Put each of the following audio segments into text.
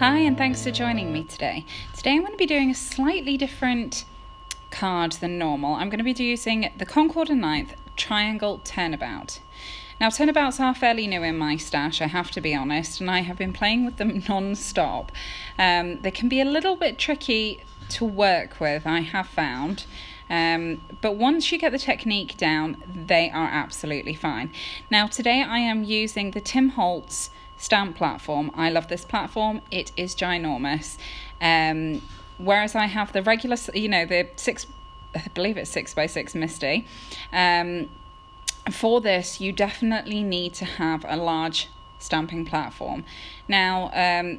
Hi, and thanks for joining me today. Today I'm going to be doing a slightly different card than normal. I'm going to be using the Concord and 9th Triangle Turnabout. Now, turnabouts are fairly new in my stash, I have to be honest, and I have been playing with them non-stop. They can be a little bit tricky to work with, I have found. But once you get the technique down, they are absolutely fine. Now, today I am using the Tim Holtz stamp platform. I love this platform. It is ginormous. Whereas I have the regular, the I believe it's 6x6 Misty. For this, you definitely need to have a large stamping platform. Now,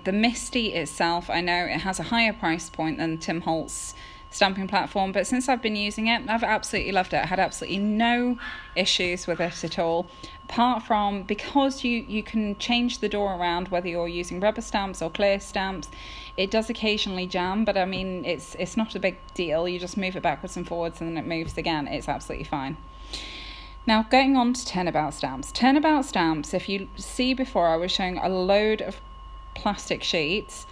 the Misty itself, I know it has a higher price point than Tim Holtz stamping platform, but since I've been using it, I've absolutely loved it. I had absolutely no issues with it at all, apart from because you can change the door around whether you're using rubber stamps or clear stamps. It does occasionally jam, but I mean it's not a big deal. You just move it backwards and forwards and then it moves again. It's absolutely fine. Now, going on to turnabout stamps. Turnabout stamps, if you see before, I was showing a load of plastic sheets.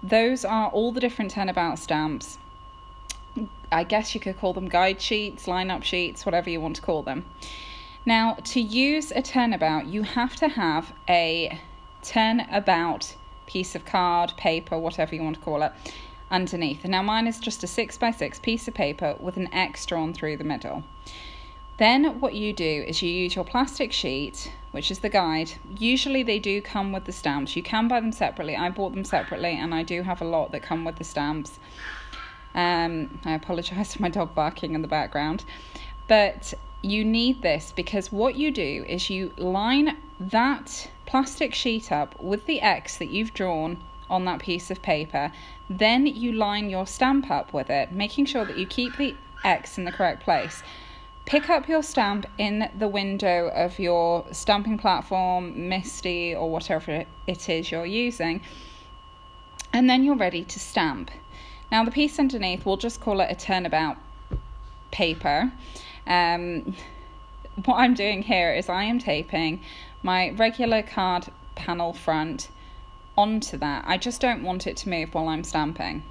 Those are all the different turnabout stamps. I guess you could call them guide sheets, line-up sheets, whatever you want to call them. Now, to use a turnabout, you have to have a turnabout piece of card, paper, whatever you want to call it, underneath. Now, mine is just a 6x6 piece of paper with an X drawn through the middle. Then what you do is you use your plastic sheet, which is the guide. Usually they do come with the stamps. You can buy them separately. I bought them separately, and I do have a lot that come with the stamps. I apologise for my dog barking in the background, but you need this because what you do is you line that plastic sheet up with the X that you've drawn on that piece of paper. Then you line your stamp up with it, making sure that you keep the X in the correct place. Pick up your stamp in the window of your stamping platform, Misty, or whatever it is you're using, and then you're ready to stamp. Now, the piece underneath, we'll just call it a turnabout paper. What I'm doing here is I am taping my regular card panel front onto that. I just don't want it to move while I'm stamping.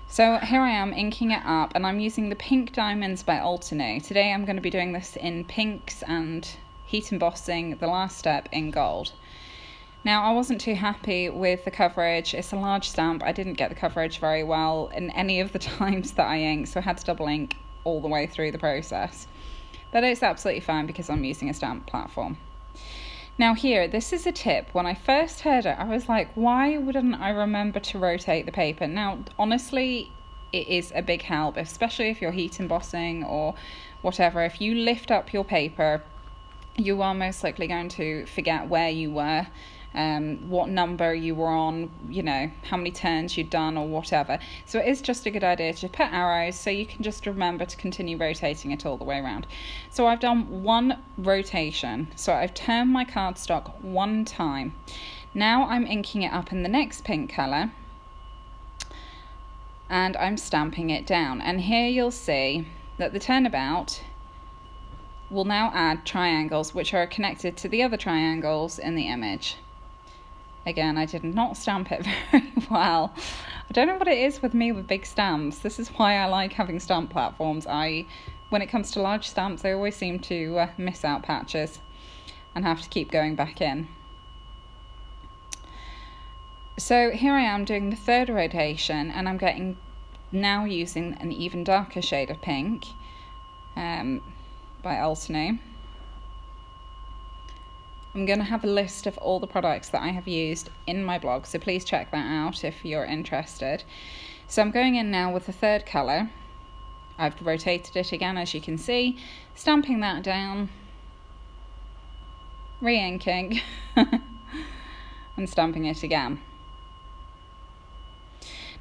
So here I am inking it up, and I'm using the Pink Diamonds by Alternate. Today I'm going to be doing this in pinks and heat embossing the last step in gold. Now, I wasn't too happy with the coverage. It's a large stamp. I didn't get the coverage very well in any of the times that I inked, so I had to double ink all the way through the process. But it's absolutely fine because I'm using a stamp platform. Now here, this is a tip. When I first heard it, I was like, why wouldn't I remember to rotate the paper? Now, honestly, it is a big help, especially if you're heat embossing or whatever. If you lift up your paper, you are most likely going to forget where you were, what number you were on, how many turns you'd done or whatever. So it is just a good idea to put arrows so you can just remember to continue rotating it all the way around. So I've done one rotation. So I've turned my cardstock one time. Now I'm inking it up in the next pink colour and I'm stamping it down. And here you'll see that the turnabout will now add triangles which are connected to the other triangles in the image. Again, I did not stamp it very well. I don't know what it is with me with big stamps. This is why I like having stamp platforms. When it comes to large stamps, I always seem to miss out patches and have to keep going back in. So here I am doing the third rotation, and I'm now using an even darker shade of pink by Alternate. I'm going to have a list of all the products that I have used in my blog, so please check that out if you're interested. So I'm going in now with the third colour. I've rotated it again, as you can see, stamping that down, re-inking, and stamping it again.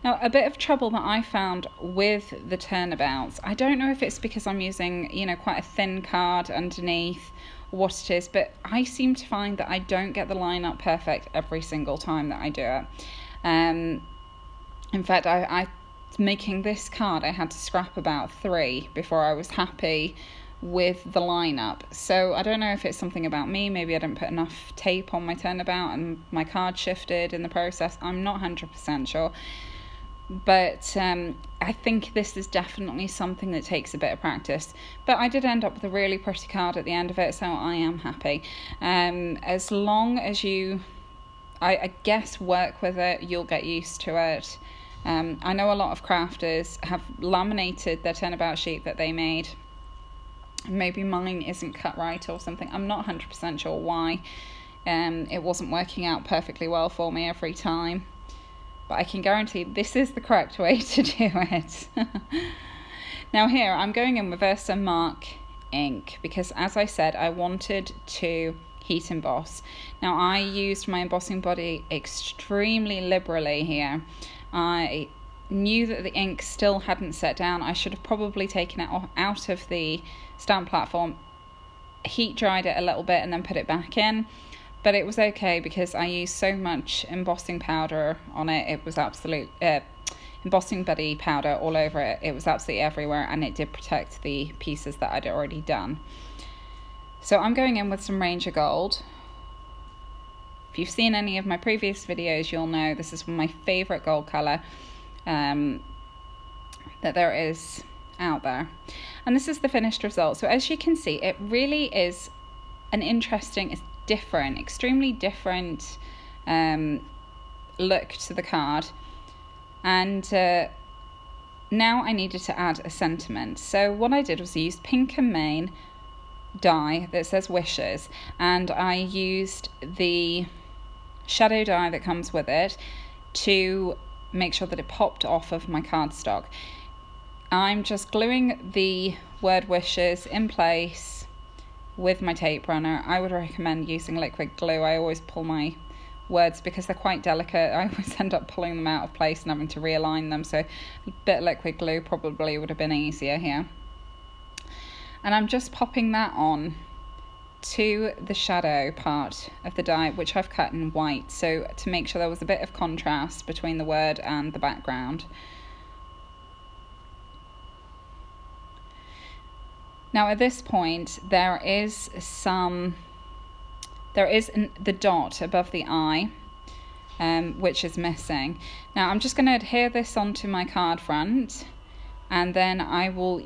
Now, a bit of trouble that I found with the turnabouts, I don't know if it's because I'm using, quite a thin card underneath, what it is, but I seem to find that I don't get the line up perfect every single time that I do it. In fact, I making this card, I had to scrap about 3 before I was happy with the lineup. So I don't know if it's something about me, maybe I didn't put enough tape on my turnabout and my card shifted in the process. I'm not 100% sure, but I think this is definitely something that takes a bit of practice. But I did end up with a really pretty card at the end of it, so I am happy. As long as you, I guess, work with it, you'll get used to it. I know a lot of crafters have laminated their turnabout sheet that they made. Maybe mine isn't cut right or something. I'm not 100% sure why. It wasn't working out perfectly well for me every time. But I can guarantee this is the correct way to do it. Now here, I'm going in with Versamark ink because, as I said, I wanted to heat emboss. Now I used my embossing body extremely liberally here. I knew that the ink still hadn't set down. I should have probably taken it out of the stamp platform, heat dried it a little bit and then put it back in, but it was okay because I used so much embossing powder on it. It was absolute embossing buddy powder all over it. It was absolutely everywhere, and it did protect the pieces that I'd already done. So I'm going in with some Ranger Gold. If you've seen any of my previous videos, you'll know this is my favorite gold color that there is out there. And this is the finished result. So as you can see, it really is an interesting, it's different, extremely different look to the card. And now I needed to add a sentiment. So what I did was I used Pink and Main die that says wishes, and I used the shadow die that comes with it to make sure that it popped off of my cardstock. I'm just gluing the word wishes in place with my tape runner. I would recommend using liquid glue. I always pull my words because they're quite delicate. I always end up pulling them out of place and having to realign them, so a bit of liquid glue probably would have been easier here. And I'm just popping that on to the shadow part of the die, which I've cut in white, so to make sure there was a bit of contrast between the word and the background. Now at this point there is the dot above the eye, which is missing. Now I'm just going to adhere this onto my card front, and then I will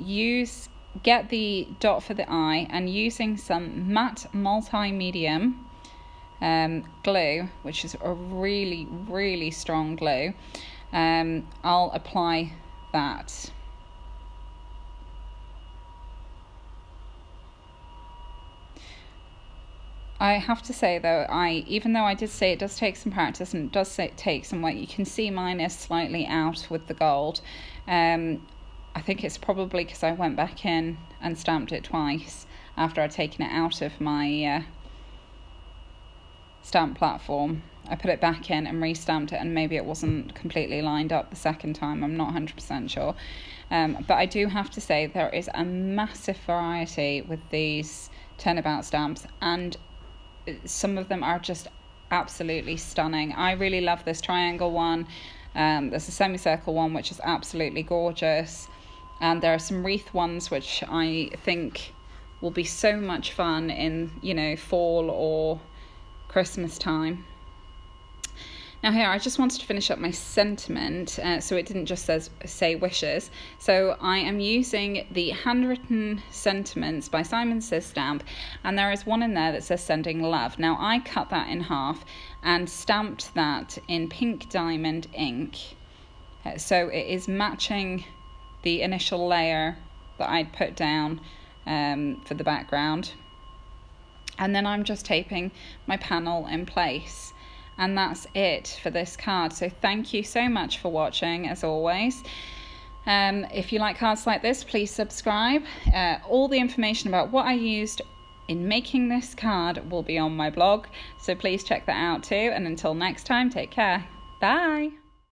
get the dot for the eye, and using some matte multi-medium glue, which is a really, really strong glue, I'll apply that. I have to say though, even though I did say it does take some practice and it does take some work, you can see mine is slightly out with the gold. I think it's probably because I went back in and stamped it twice after I'd taken it out of my stamp platform. I put it back in and re-stamped it, and maybe it wasn't completely lined up the second time. I'm not 100% sure. But I do have to say there is a massive variety with these turnabout stamps, and some of them are just absolutely stunning. I really love this triangle one. There's a semicircle one which is absolutely gorgeous, and there are some wreath ones which I think will be so much fun in, you know, fall or Christmas time. Now here I just wanted to finish up my sentiment, so it didn't just say wishes. So I am using the handwritten sentiments by Simon Says Stamp, and there is one in there that says sending love. Now I cut that in half and stamped that in pink diamond ink, so it is matching the initial layer that I'd put down for the background, and then I'm just taping my panel in place. And that's it for this card. So thank you so much for watching, as always. If you like cards like this, please subscribe. All the information about what I used in making this card will be on my blog, so please check that out too. And until next time, take care. Bye.